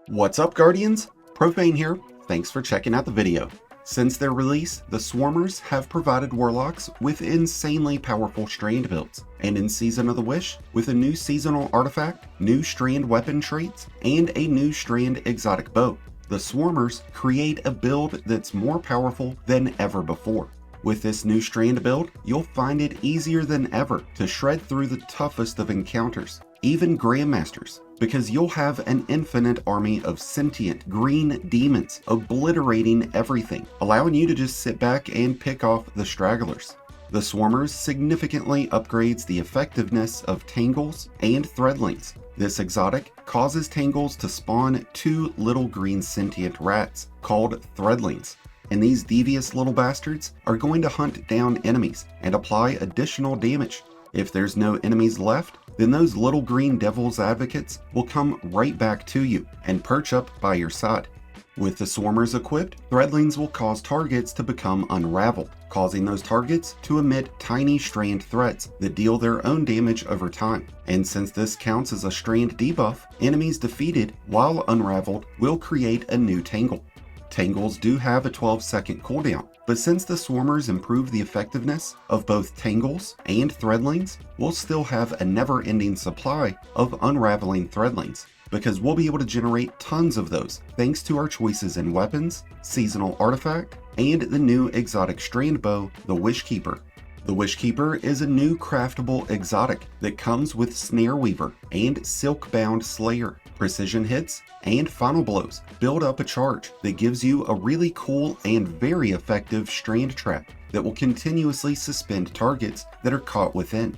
What's up, Guardians? Profane here. Thanks for checking out the video. Since their release, the Swarmers have provided Warlocks with insanely powerful Strand builds, and in Season of the Wish, with a new seasonal artifact, new Strand weapon traits, and a new Strand exotic bow, the Swarmers create a build that's more powerful than ever before. With this new Strand build, you'll find it easier than ever to shred through the toughest of encounters, even Grandmasters, because you'll have an infinite army of sentient green demons obliterating everything, allowing you to just sit back and pick off the stragglers. The Swarmers significantly upgrades the effectiveness of Tangles and Threadlings. This exotic causes Tangles to spawn 2 little green sentient rats called Threadlings, and these devious little bastards are going to hunt down enemies and apply additional damage. If there's no enemies left, then those little green devil's advocates will come right back to you and perch up by your side. With the Swarmers equipped, Threadlings will cause targets to become unraveled, causing those targets to emit tiny strand threads that deal their own damage over time. And since this counts as a strand debuff, enemies defeated while unraveled will create a new Tangle. Tangles do have a 12-second cooldown, but since the Swarmers improve the effectiveness of both Tangles and Threadlings, we'll still have a never-ending supply of unraveling Threadlings, because we'll be able to generate tons of those thanks to our choices in weapons, seasonal artifact, and the new exotic strand bow, the Wishkeeper. The Wishkeeper is a new craftable exotic that comes with Snare Weaver and Silkbound Slayer. Precision hits and final blows build up a charge that gives you a really cool and very effective strand trap that will continuously suspend targets that are caught within.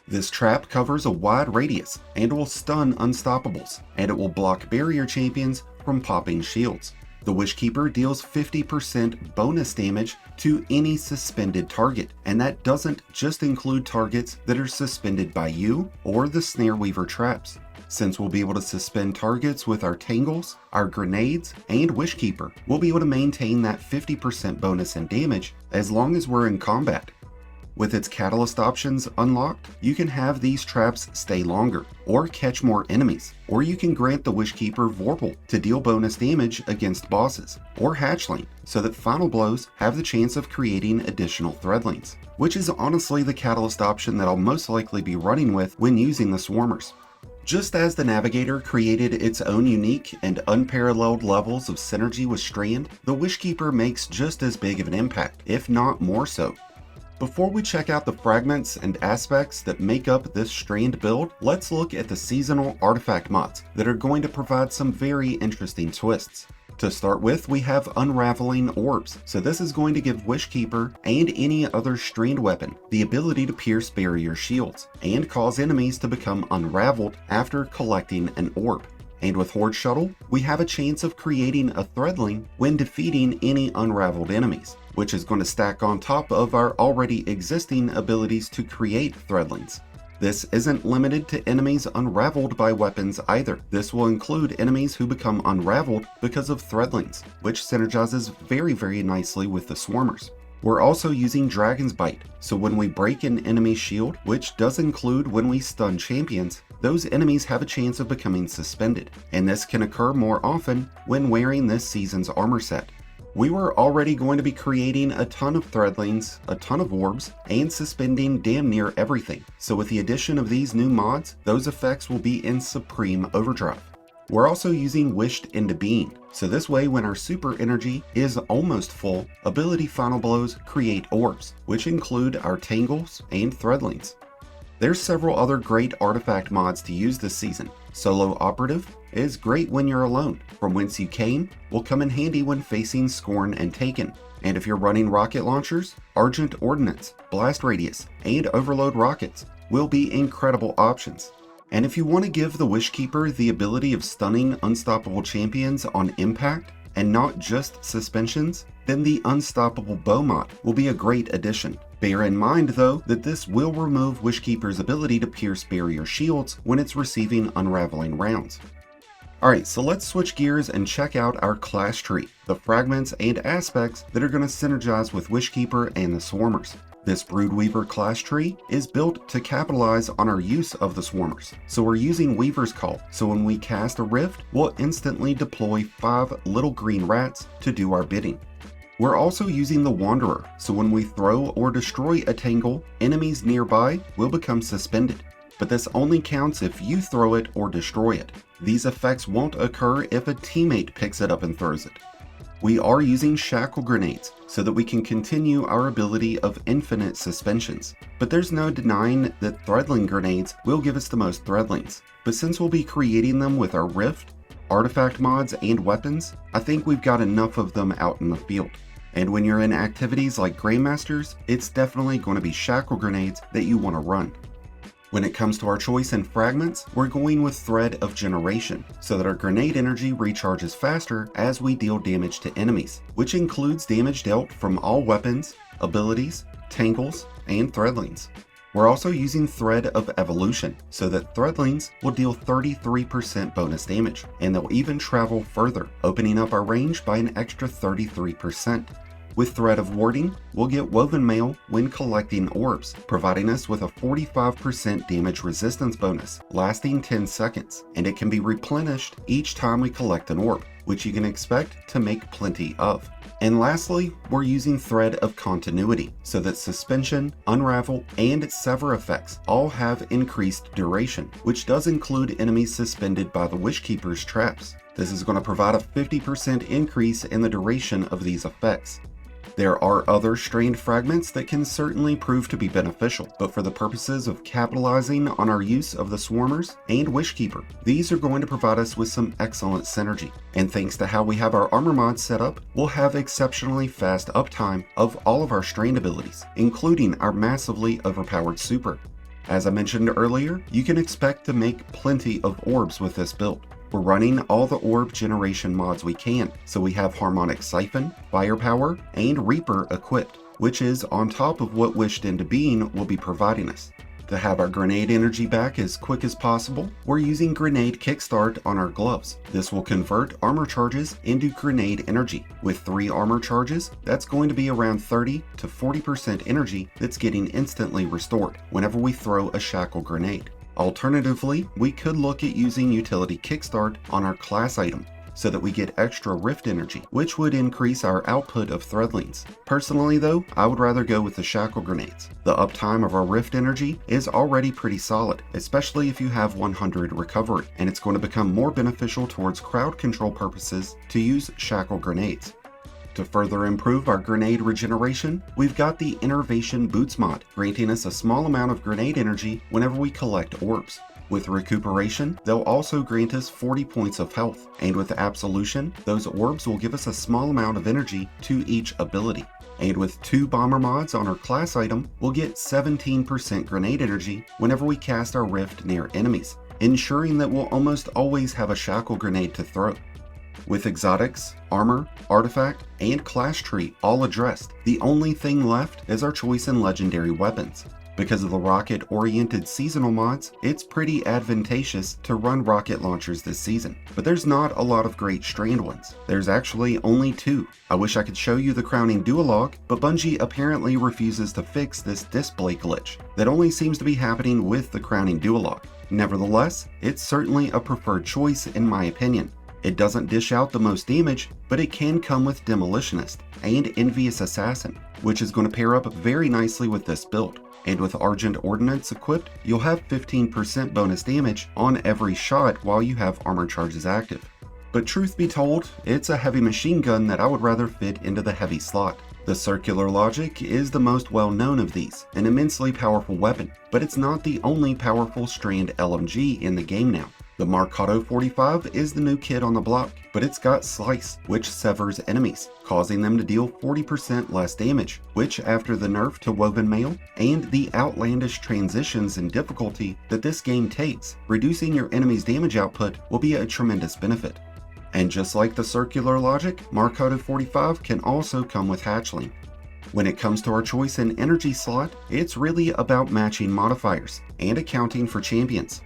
This trap covers a wide radius and will stun unstoppables, and it will block barrier champions from popping shields. The Wishkeeper deals 50% bonus damage to any suspended target, and that doesn't just include targets that are suspended by you or the Snare Weaver traps. Since we'll be able to suspend targets with our Tangles, our Grenades, and Wishkeeper, we'll be able to maintain that 50% bonus in damage as long as we're in combat. With its catalyst options unlocked, you can have these traps stay longer, or catch more enemies, or you can grant the Wishkeeper Vorpal to deal bonus damage against bosses, or Hatchling, so that final blows have the chance of creating additional Threadlings, which is honestly the catalyst option that I'll most likely be running with when using the Swarmers. Just as the Navigator created its own unique and unparalleled levels of synergy with Strand, the Wishkeeper makes just as big of an impact, if not more so. Before we check out the fragments and aspects that make up this Strand build, let's look at the seasonal artifact mods that are going to provide some very interesting twists. To start with, we have Unraveling Orbs, so this is going to give Wishkeeper and any other Strand weapon the ability to pierce barrier shields and cause enemies to become unraveled after collecting an orb. And with Horde Shuttle, we have a chance of creating a Threadling when defeating any unraveled enemies, which is going to stack on top of our already existing abilities to create Threadlings. This isn't limited to enemies unraveled by weapons either. This will include enemies who become unraveled because of Threadlings, which synergizes very nicely with the Swarmers. We're also using Dragon's Bite, so when we break an enemy's shield, which does include when we stun champions, those enemies have a chance of becoming suspended, and this can occur more often when wearing this season's armor set. We were already going to be creating a ton of Threadlings, a ton of orbs, and suspending damn near everything, so with the addition of these new mods, those effects will be in supreme overdrive. We're also using Wished into Being, so this way when our super energy is almost full, ability final blows create orbs, which include our Tangles and Threadlings. There's several other great artifact mods to use this season. Solo Operative is great when you're alone. From Whence You Came will come in handy when facing Scorn and Taken. And if you're running rocket launchers, Argent Ordnance, Blast Radius, and Overload Rockets will be incredible options. And if you want to give the Wishkeeper the ability of stunning unstoppable champions on impact, and not just suspensions, then the Unstoppable Bow mod will be a great addition. Bear in mind though that this will remove Wishkeeper's ability to pierce barrier shields when it's receiving unraveling rounds. Alright, so let's switch gears and check out our class tree, the fragments and aspects that are going to synergize with Wishkeeper and the Swarmers. This Broodweaver class tree is built to capitalize on our use of the Swarmers. So we're using Weaver's Call, so when we cast a Rift, we'll instantly deploy 5 little green rats to do our bidding. We're also using the Wanderer, so when we throw or destroy a Tangle, enemies nearby will become suspended. But this only counts if you throw it or destroy it. These effects won't occur if a teammate picks it up and throws it. We are using Shackle Grenades so that we can continue our ability of infinite suspensions. But there's no denying that Threadling Grenades will give us the most Threadlings. But since we'll be creating them with our Rift, artifact mods, and weapons, I think we've got enough of them out in the field. And when you're in activities like Grandmasters, it's definitely going to be Shackle Grenades that you want to run. When it comes to our choice in fragments, we're going with Thread of Generation, so that our grenade energy recharges faster as we deal damage to enemies, which includes damage dealt from all weapons, abilities, tangles, and threadlings. We're also using Thread of Evolution, so that threadlings will deal 33% bonus damage, and they'll even travel further, opening up our range by an extra 33%. With Thread of Warding, we'll get Woven Mail when collecting orbs, providing us with a 45% damage resistance bonus, lasting 10 seconds, and it can be replenished each time we collect an orb, which you can expect to make plenty of. And lastly, we're using Thread of Continuity, so that Suspension, Unravel, and Sever effects all have increased duration, which does include enemies suspended by the Wishkeeper's traps. This is going to provide a 50% increase in the duration of these effects. There are other Strand Fragments that can certainly prove to be beneficial, but for the purposes of capitalizing on our use of the Swarmers and Wishkeeper, these are going to provide us with some excellent synergy. And thanks to how we have our armor mods set up, we'll have exceptionally fast uptime of all of our Strand abilities, including our massively overpowered super. As I mentioned earlier, you can expect to make plenty of orbs with this build. We're running all the orb generation mods we can, so we have Harmonic Siphon, Firepower, and Reaper equipped, which is on top of what Wished into Being will be providing us. To have our grenade energy back as quick as possible, we're using Grenade Kickstart on our gloves. This will convert armor charges into grenade energy. With 3 armor charges, that's going to be around 30 to 40% energy that's getting instantly restored whenever we throw a Shackle Grenade. Alternatively, we could look at using Utility Kickstart on our class item, so that we get extra Rift energy, which would increase our output of Threadlings. Personally though, I would rather go with the Shackle Grenades. The uptime of our Rift energy is already pretty solid, especially if you have 100 recovery, and it's going to become more beneficial towards crowd control purposes to use Shackle Grenades. To further improve our grenade regeneration, we've got the Innervation Boots mod, granting us a small amount of grenade energy whenever we collect orbs. With Recuperation, they'll also grant us 40 points of health, and with Absolution, those orbs will give us a small amount of energy to each ability. And with 2 bomber mods on our class item, we'll get 17% grenade energy whenever we cast our Rift near enemies, ensuring that we'll almost always have a Shackle Grenade to throw. With exotics, armor, artifact, and class tree all addressed, the only thing left is our choice in legendary weapons. Because of the rocket-oriented seasonal mods, it's pretty advantageous to run rocket launchers this season. But there's not a lot of great Strand ones. There's actually only 2. I wish I could show you the Crowning Duologue, but Bungie apparently refuses to fix this display glitch that only seems to be happening with the Crowning Duologue. Nevertheless, it's certainly a preferred choice in my opinion. It doesn't dish out the most damage, but it can come with Demolitionist and Envious Assassin, which is going to pair up very nicely with this build. And with Argent Ordnance equipped, you'll have 15% bonus damage on every shot while you have armor charges active. But truth be told, it's a heavy machine gun that I would rather fit into the heavy slot. The Circular Logic is the most well known of these, an immensely powerful weapon, but it's not the only powerful Strand LMG in the game now. The Marcato 45 is the new kid on the block, but it's got Slice, which severs enemies, causing them to deal 40% less damage, which after the nerf to Woven Mail and the outlandish transitions in difficulty that this game takes, reducing your enemy's damage output will be a tremendous benefit. And just like the Circular Logic, Marcato 45 can also come with Hatchling. When it comes to our choice in energy slot, it's really about matching modifiers and accounting for champions.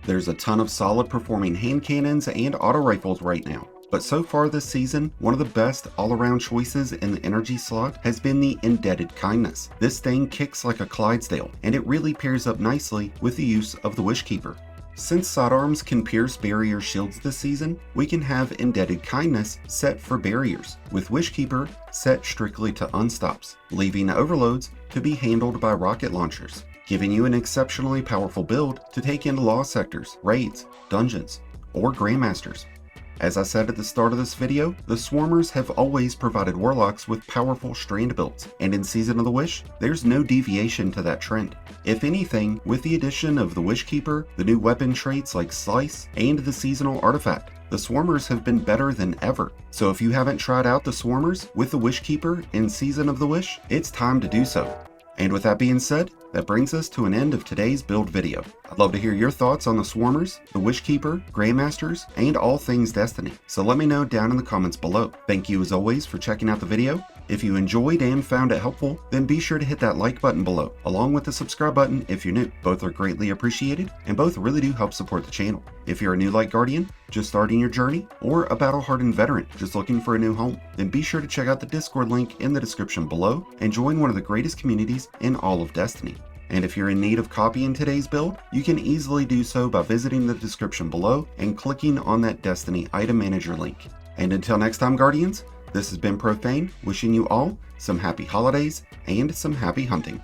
There's a ton of solid performing hand cannons and auto rifles right now, But so far this season, one of the best all-around choices in the energy slot has been the Indebted Kindness. This thing kicks like a Clydesdale, and it really pairs up nicely with the use of the Wishkeeper. Since sidearms can pierce barrier shields this season, we can have Indebted Kindness set for barriers, with Wishkeeper set strictly to unstops, leaving overloads to be handled by rocket launchers, giving you an exceptionally powerful build to take into law sectors, raids, dungeons, or Grandmasters. As I said at the start of this video, the Swarmers have always provided Warlocks with powerful Strand builds, and in Season of the Wish, there's no deviation to that trend. If anything, with the addition of the Wishkeeper, the new weapon traits like Slice, and the seasonal artifact, the Swarmers have been better than ever. So if you haven't tried out the Swarmers with the Wishkeeper in Season of the Wish, it's time to do so. And with that being said, that brings us to an end of today's build video. I'd love to hear your thoughts on the Swarmers, the Wishkeeper, Grandmasters, and all things Destiny, so let me know down in the comments below. Thank you as always for checking out the video. If you enjoyed and found it helpful, then be sure to hit that like button below, along with the subscribe button if you're new. Both are greatly appreciated, and both really do help support the channel. If you're a new Light Guardian, just starting your journey, or a battle-hardened veteran just looking for a new home, then be sure to check out the Discord link in the description below and join one of the greatest communities in all of Destiny. And if you're in need of copying today's build, you can easily do so by visiting the description below and clicking on that Destiny Item Manager link. And until next time, Guardians, this has been Profane, wishing you all some happy holidays and some happy hunting.